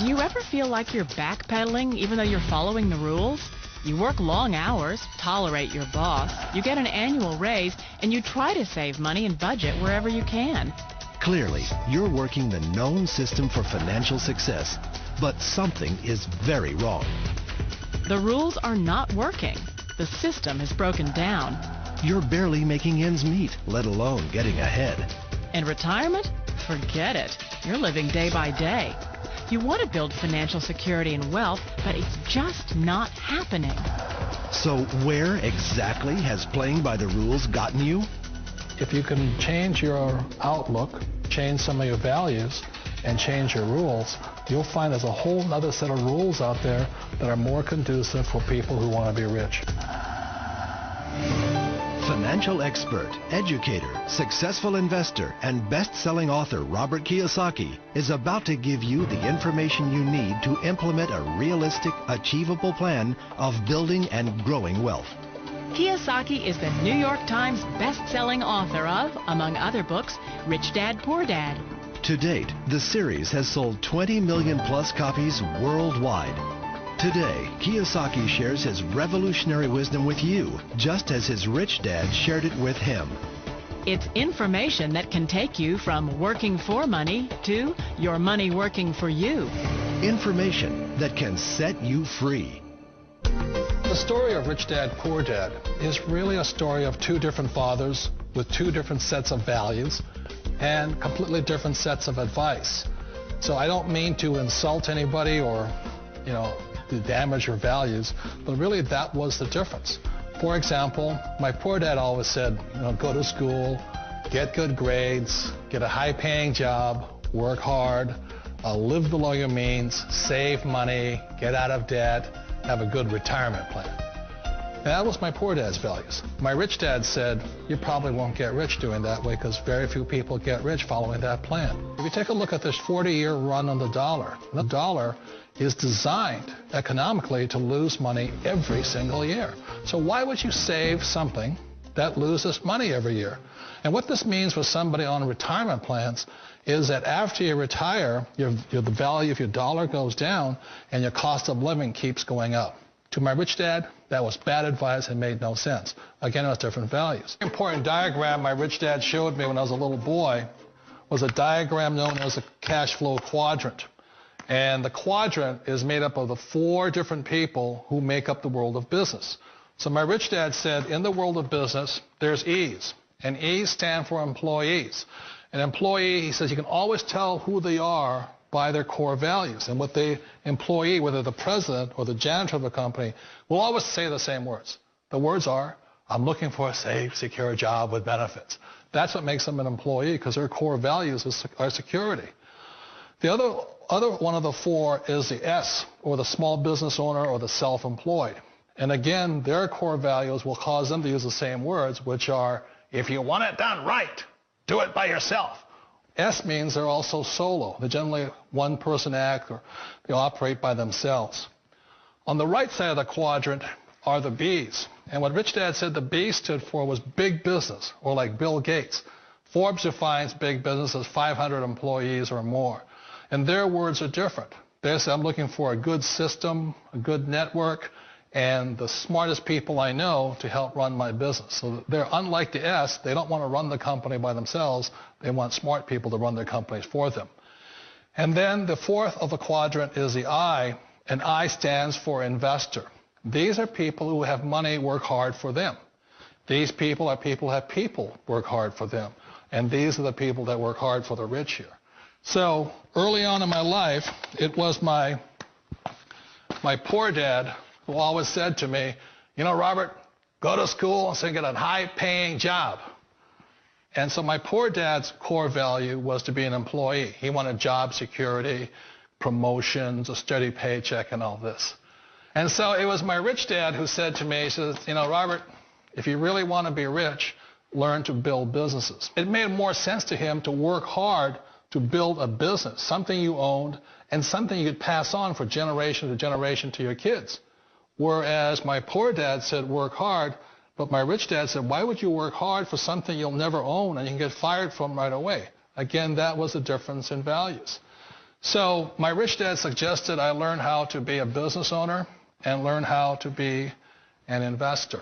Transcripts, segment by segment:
Do you ever feel like you're backpedaling even though you're following the rules? You work long hours, tolerate your boss, you get an annual raise, and you try to save money and budget wherever you can. Clearly, you're working the known system for financial success, but something is very wrong. The rules are not working. The system has broken down. You're barely making ends meet, let alone getting ahead. And retirement? Forget it. You're living day by day. You want to build financial security and wealth, but it's just not happening. So where exactly has playing by the rules gotten you? If you can change your outlook, change some of your values, and change your rules, you'll find there's a whole other set of rules out there that are more conducive for people who want to be rich. Financial expert, educator, successful investor, and best-selling author Robert Kiyosaki is about to give you the information you need to implement a realistic, achievable plan of building and growing wealth. Kiyosaki is the New York Times best-selling author of, among other books, Rich Dad, Poor Dad. To date, the series has sold 20 million plus copies worldwide. Today, Kiyosaki shares his revolutionary wisdom with you, just as his rich dad shared it with him. It's information that can take you from working for money to your money working for you. Information that can set you free. The story of Rich Dad, Poor Dad is really a story of two different fathers with two different sets of values and completely different sets of advice. So I don't mean to insult anybody or, to damage your values, but really that was the difference. For example, my poor dad always said, go to school, get good grades, get a high-paying job, work hard, live below your means, save money, get out of debt, have a good retirement plan. And that was my poor dad's values. My rich dad said, you probably won't get rich doing that way because very few people get rich following that plan. If you take a look at this 40-year run on the dollar is designed economically to lose money every single year. So why would you save something that loses money every year? And what this means for somebody on retirement plans is that after you retire, the value of your dollar goes down and your cost of living keeps going up. To my rich dad, that was bad advice and made no sense. Again, it was different values. An important diagram my rich dad showed me when I was a little boy was a diagram known as a cash flow quadrant. And the quadrant is made up of the four different people who make up the world of business. So my rich dad said, in the world of business, there's E's. And E's stand for employees. An employee, he says, you can always tell who they are by their core values. And what the employee, whether the president or the janitor of a company, will always say the same words. The words are, I'm looking for a safe, secure job with benefits. That's what makes them an employee, because their core values are security. The other one of the four is the S, or the small business owner or the self-employed. And again, their core values will cause them to use the same words, which are, if you want it done right, do it by yourself. S means they're also solo. They're generally one-person act, or they operate by themselves. On the right side of the quadrant are the B's. And what Rich Dad said the B stood for was big business, or like Bill Gates. Forbes defines big business as 500 employees or more. And their words are different. They say, I'm looking for a good system, a good network, and the smartest people I know to help run my business. So they're unlike the S. They don't want to run the company by themselves. They want smart people to run their companies for them. And then the fourth of the quadrant is the I, and I stands for investor. These are people who have money work hard for them. These people are people who have people work hard for them. And these are the people that work hard for the rich here. So early on in my life, it was my poor dad who always said to me, Robert, go to school and get a high-paying job. And so my poor dad's core value was to be an employee. He wanted job security, promotions, a steady paycheck, and all this. And so it was my rich dad who said to me, he says, Robert, if you really want to be rich, learn to build businesses. It made more sense to him to work hard to build a business, something you owned, and something you could pass on for generation to generation to your kids. Whereas my poor dad said work hard, but my rich dad said, why would you work hard for something you'll never own and you can get fired from right away? Again, that was the difference in values. So my rich dad suggested I learn how to be a business owner and learn how to be an investor.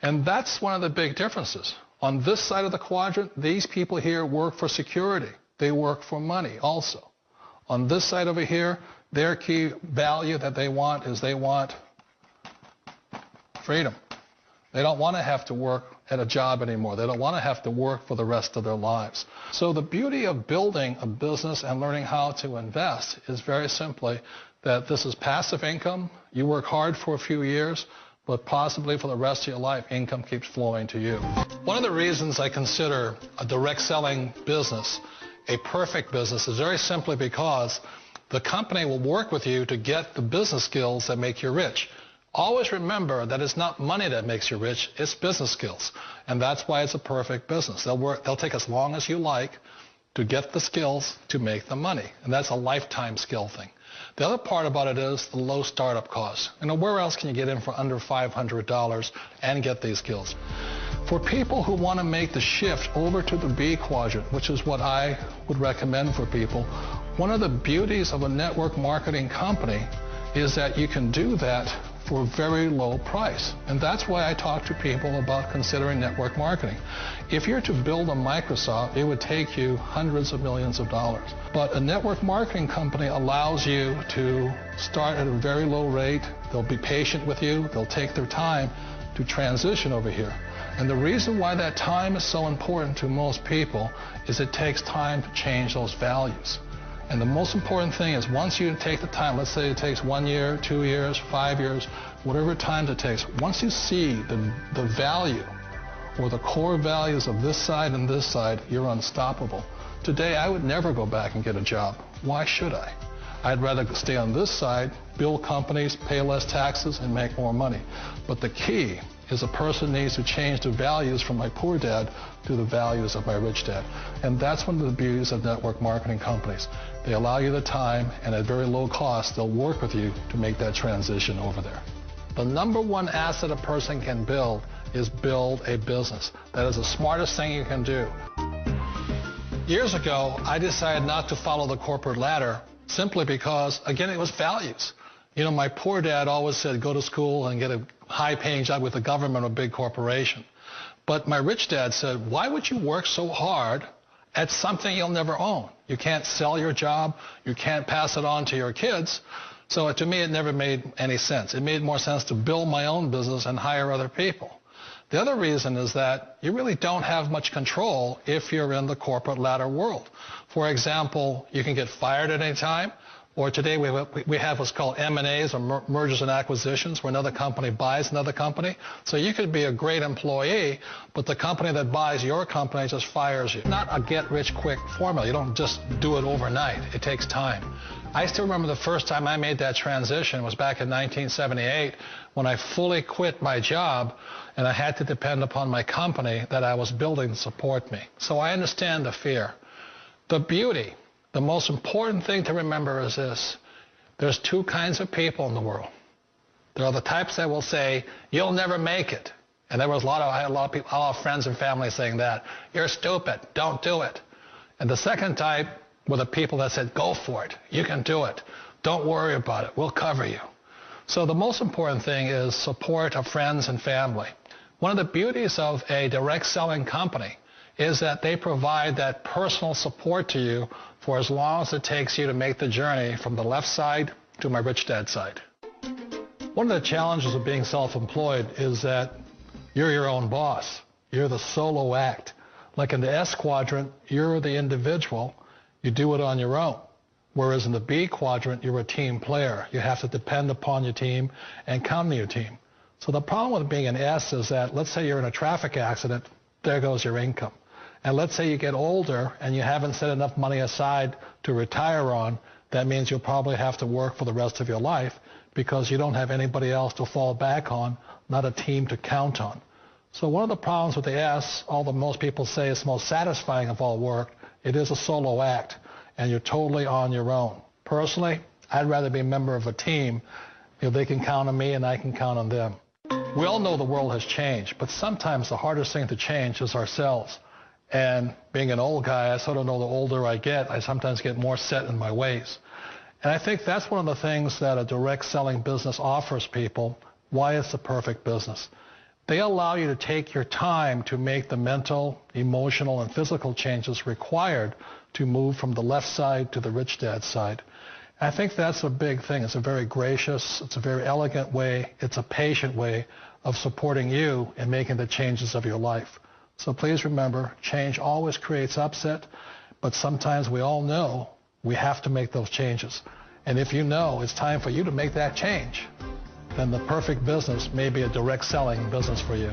And that's one of the big differences. On this side of the quadrant, these people here work for security. They work for money also. On this side over here, their key value that they want is they want freedom. They don't want to have to work at a job anymore. They don't want to have to work for the rest of their lives. So the beauty of building a business and learning how to invest is very simply that this is passive income. You work hard for a few years, but possibly for the rest of your life, income keeps flowing to you. One of the reasons I consider a direct selling business a perfect business is very simply because the company will work with you to get the business skills that make you rich. Always remember that it's not money that makes you rich, it's business skills. And that's why it's a perfect business. They'll take as long as you like to get the skills to make the money. And that's a lifetime skill thing. The other part about it is the low startup costs. Where else can you get in for under $500 and get these skills? For people who want to make the shift over to the B quadrant, which is what I would recommend for people, one of the beauties of a network marketing company is that you can do that for a very low price. And that's why I talk to people about considering network marketing. If you're to build a Microsoft, it would take you hundreds of millions of dollars. But a network marketing company allows you to start at a very low rate. They'll be patient with you. They'll take their time to transition over here. And the reason why that time is so important to most people is it takes time to change those values. And the most important thing is once you take the time, let's say it takes 1 year, 2 years, 5 years, whatever time it takes, once you see the value or the core values of this side and this side, you're unstoppable. Today, I would never go back and get a job. Why should I? I'd rather stay on this side, build companies, pay less taxes, and make more money. But the key is a person needs to change the values from my poor dad to the values of my rich dad. And that's one of the beauties of network marketing companies. They allow you the time, and at very low cost, they'll work with you to make that transition over there. The number one asset a person can build is build a business. That is the smartest thing you can do. Years ago, I decided not to follow the corporate ladder simply because, again, it was values. My poor dad always said, go to school and get a high-paying job with the government or a big corporation. But my rich dad said, why would you work so hard at something you'll never own? You can't sell your job. You can't pass it on to your kids. So to me, it never made any sense. It made more sense to build my own business and hire other people. The other reason is that you really don't have much control if you're in the corporate ladder world. For example, you can get fired at any time. Or today we have what's called M&As, or mergers and acquisitions, where another company buys another company. So you could be a great employee, but the company that buys your company just fires you. Not a get-rich-quick formula. You don't just do it overnight. It takes time. I still remember the first time I made that transition was back in 1978 when I fully quit my job and I had to depend upon my company that I was building to support me. So I understand the fear. The beauty. The most important thing to remember is this. There's two kinds of people in the world. There are the types that will say, you'll never make it. And I had a lot of people, a lot of friends and family saying that. You're stupid. Don't do it. And the second type were the people that said, go for it. You can do it. Don't worry about it. We'll cover you. So the most important thing is support of friends and family. One of the beauties of a direct selling company is that they provide that personal support to you for as long as it takes you to make the journey from the left side to my rich dad side. One of the challenges of being self-employed is that you're your own boss. You're the solo act. Like in the S quadrant, you're the individual. You do it on your own. Whereas in the B quadrant, you're a team player. You have to depend upon your team and count on your team. So the problem with being an S is that, let's say you're in a traffic accident, there goes your income. And let's say you get older and you haven't set enough money aside to retire on, that means you'll probably have to work for the rest of your life because you don't have anybody else to fall back on, not a team to count on. So one of the problems with the S, although most people say it's the most satisfying of all work, it is a solo act, and you're totally on your own. Personally, I'd rather be a member of a team if they can count on me and I can count on them. We all know the world has changed, but sometimes the hardest thing to change is ourselves. And being an old guy, I sort of know the older I get, I sometimes get more set in my ways. And I think that's one of the things that a direct selling business offers people, why it's the perfect business. They allow you to take your time to make the mental, emotional, and physical changes required to move from the left side to the rich dad side. I think that's a big thing. It's a very gracious, it's a very elegant way, it's a patient way of supporting you in making the changes of your life. So please remember, change always creates upset, but sometimes we all know we have to make those changes. And if you know it's time for you to make that change, then the perfect business may be a direct selling business for you.